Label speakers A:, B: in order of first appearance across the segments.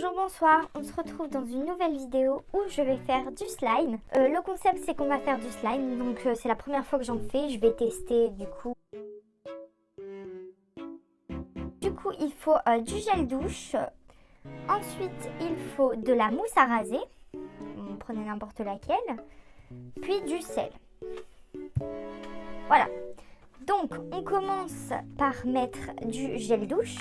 A: Bonjour, bonsoir, on se retrouve dans une nouvelle vidéo où je vais faire du slime. Le concept c'est qu'on va faire du slime, donc c'est la première fois que j'en fais, je vais tester du coup. Il faut du gel douche, ensuite il faut de la mousse à raser, vous prenez n'importe laquelle, puis du sel. Voilà, donc on commence par mettre du gel douche.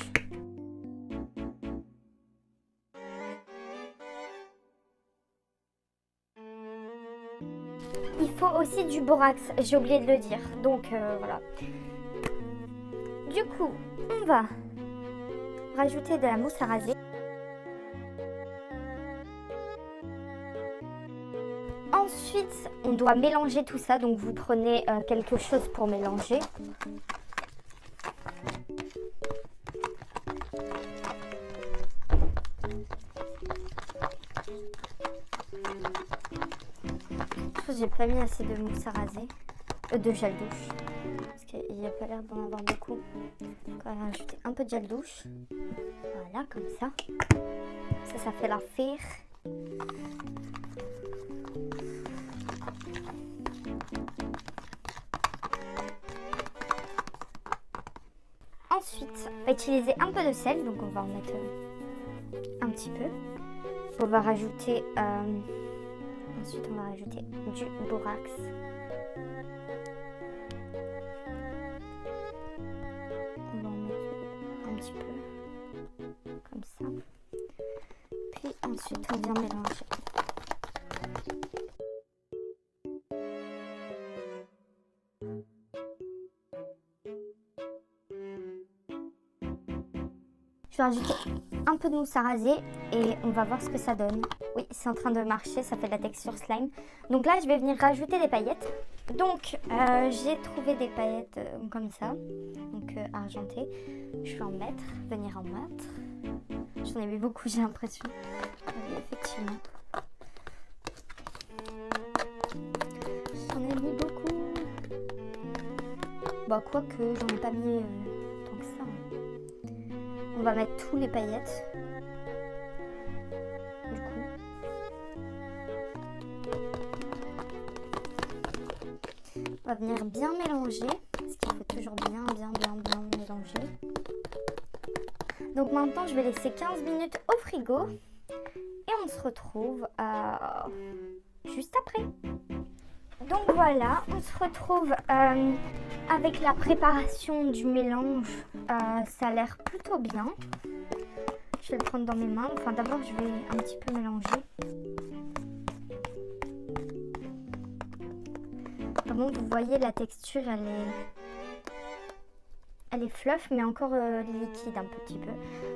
A: Il faut aussi du borax, j'ai oublié de le dire, donc voilà. Du coup, on va rajouter de la mousse à raser. Ensuite, on doit mélanger tout ça, donc vous prenez quelque chose pour mélanger. J'ai pas mis assez de mousse à raser, de gel douche, parce qu'il n'y a pas l'air d'en avoir beaucoup. Donc on va rajouter un peu de gel douche, voilà, comme ça. Ça fait l'affaire. Ensuite, on va utiliser un peu de sel, donc on va en mettre un petit peu. On va rajouter, ensuite on va rajouter du borax. On va en mettre un petit peu, comme ça. Puis ensuite on vient mélanger. Je vais rajouter un peu de mousse à raser et on va voir ce que ça donne. Oui, c'est en train de marcher, ça fait de la texture slime. Donc là, je vais venir rajouter des paillettes. Donc, j'ai trouvé des paillettes comme ça, donc argentées. Je vais en mettre, venir en mettre. J'en ai mis beaucoup, j'ai l'impression. Oui, effectivement. J'en ai mis beaucoup. Bah, quoique, j'en ai pas mis tant que ça. On va mettre tous les paillettes. Du coup. On va venir bien mélanger. Parce qu'il faut toujours bien mélanger. Donc maintenant, je vais laisser 15 minutes au frigo. Et on se retrouve juste après. Donc voilà, on se retrouve avec la préparation du mélange. Ça a l'air plutôt bien. Je vais le prendre dans mes mains. Enfin, d'abord, je vais un petit peu mélanger. Vraiment, vous voyez, la texture, elle est fluff, mais encore liquide un petit peu.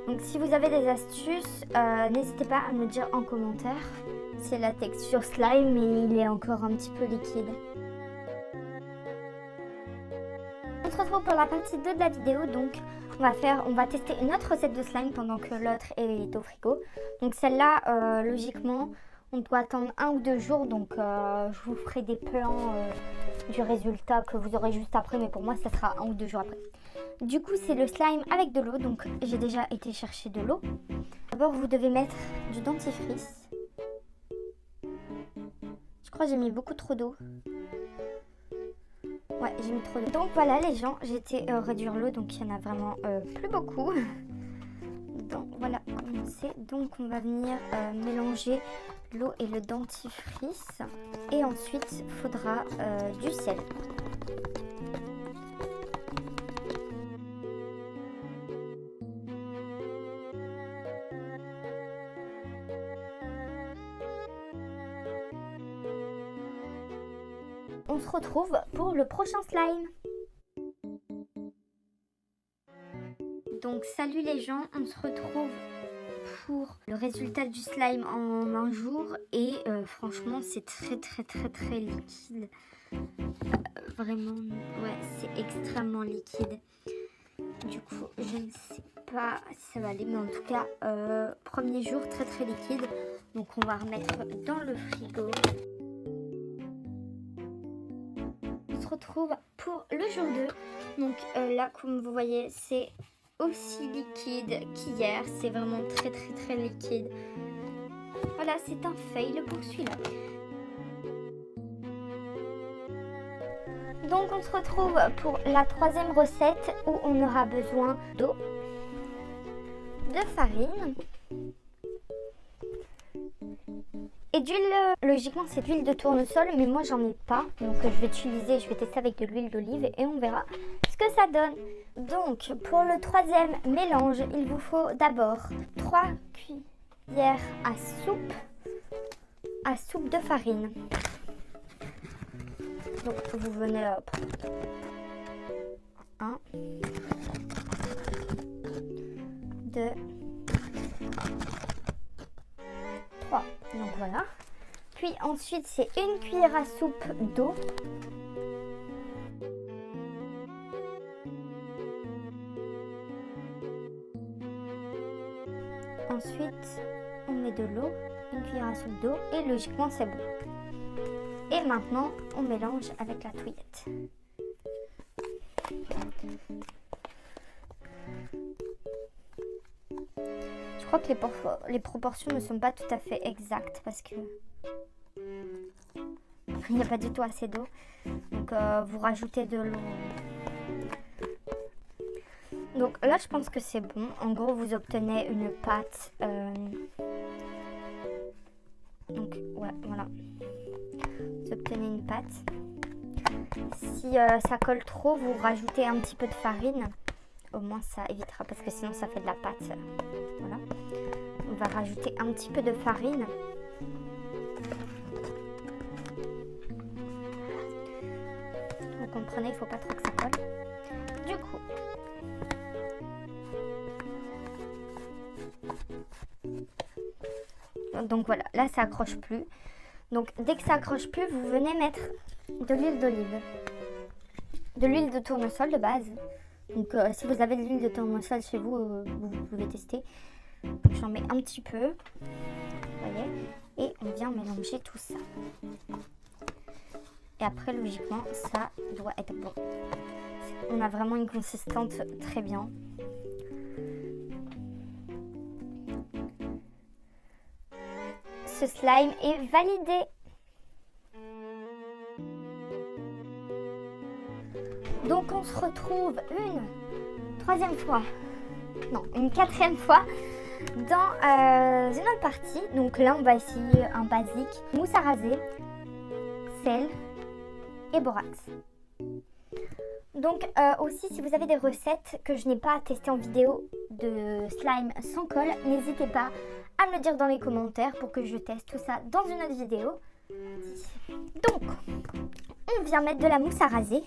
A: Donc, si vous avez des astuces, n'hésitez pas à me dire en commentaire. C'est la texture slime, mais il est encore un petit peu liquide. On se retrouve pour la partie 2 de la vidéo. Donc, on va tester une autre recette de slime pendant que l'autre est au frigo. Donc, celle-là, logiquement, on doit attendre 1 ou 2 jours. Donc, je vous ferai des plans du résultat que vous aurez juste après. Mais pour moi, ça sera 1 ou 2 jours après. Du coup, c'est le slime avec de l'eau. Donc, j'ai déjà été chercher de l'eau. D'abord, vous devez mettre du dentifrice. Je crois que j'ai mis beaucoup trop d'eau. Ouais, j'ai mis trop d'eau. Donc voilà les gens, j'ai été réduire l'eau, donc il y en a vraiment plus beaucoup. Donc voilà comment c'est. Donc on va venir mélanger l'eau et le dentifrice. Et ensuite, il faudra du sel. On se retrouve pour le prochain slime. Donc salut les gens, on se retrouve pour le résultat du slime en un jour. Et franchement c'est très liquide. Vraiment, ouais, c'est extrêmement liquide. Du coup, je ne sais pas si ça va aller, mais en tout cas, premier jour très liquide. Donc on va remettre dans le frigo. On se retrouve pour le jour 2. Donc là, comme vous voyez, c'est aussi liquide qu'hier. C'est vraiment très très très liquide. Voilà, c'est un fail pour celui-là. Donc on se retrouve pour la troisième recette où on aura besoin d'eau, de farine et d'huile. Logiquement c'est de l'huile de tournesol, mais moi j'en ai pas, donc je vais tester avec de l'huile d'olive et on verra ce que ça donne. Donc pour le troisième mélange, il vous faut d'abord 3 cuillères à soupe de farine. Donc vous venez hop, 1, 2, 3. Donc voilà. Puis ensuite c'est 1 cuillère à soupe d'eau. Ensuite on met de l'eau, 1 cuillère à soupe d'eau et logiquement c'est bon. Et maintenant, on mélange avec la touillette. Je crois que les proportions ne sont pas tout à fait exactes parce que il n'y a pas du tout assez d'eau. Donc, vous rajoutez de l'eau. Donc là, je pense que c'est bon. En gros, vous obtenez une pâte. Donc, ouais, voilà. Vous obtenez une pâte. Si ça colle trop, vous rajoutez un petit peu de farine. Au moins ça évitera parce que sinon ça fait de la pâte. Voilà. On va rajouter un petit peu de farine. Vous comprenez, il ne faut pas trop que ça colle. Du coup, donc voilà, là ça accroche plus. Donc dès que ça accroche plus, vous venez mettre de l'huile d'olive, de l'huile de tournesol de base. Donc si vous avez de l'huile de tournesol chez vous, vous pouvez tester. J'en mets un petit peu, vous voyez, et on vient mélanger tout ça. Et après logiquement ça doit être bon. On a vraiment une consistance très bien. Ce slime est validé. Donc on se retrouve une quatrième fois dans une autre partie. Donc là on va essayer un basique, mousse à raser, sel et borax. Donc aussi si vous avez des recettes que je n'ai pas testées en vidéo de slime sans colle, n'hésitez pas à me le dire dans les commentaires pour que je teste tout ça dans une autre vidéo. Donc on vient mettre de la mousse à raser.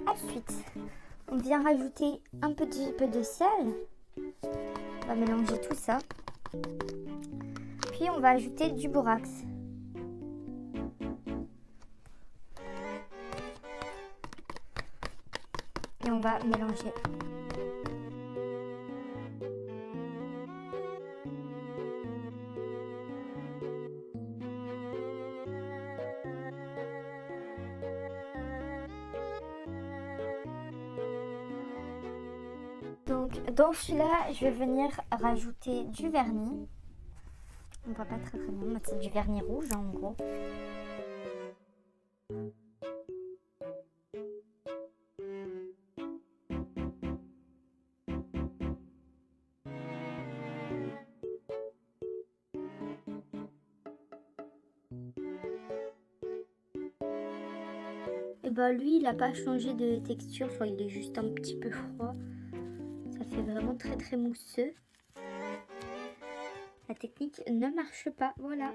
A: Ensuite on vient rajouter un petit peu de sel. On va mélanger tout ça. Puis on va ajouter du borax. Et on va mélanger. Donc dans celui-là, je vais venir rajouter du vernis. On voit pas très bien, c'est du vernis rouge en gros. Et bah lui, il n'a pas changé de texture, enfin, il est juste un petit peu froid. Ça fait vraiment très très mousseux. La technique ne marche pas, voilà.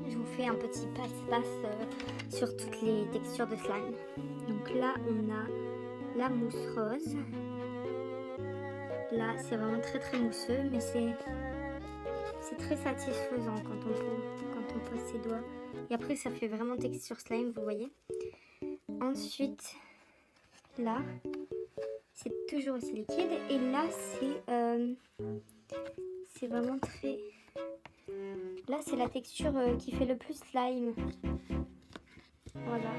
A: Je vous fais un petit passe-passe sur toutes les textures de slime. Donc là, on a la mousse rose. Là, c'est vraiment très très mousseux, mais c'est très satisfaisant quand on pose ses doigts. Et après, ça fait vraiment texture slime, vous voyez. Ensuite, là, c'est toujours aussi liquide. Et là, c'est vraiment très... Là, c'est la texture qui fait le plus slime. Voilà.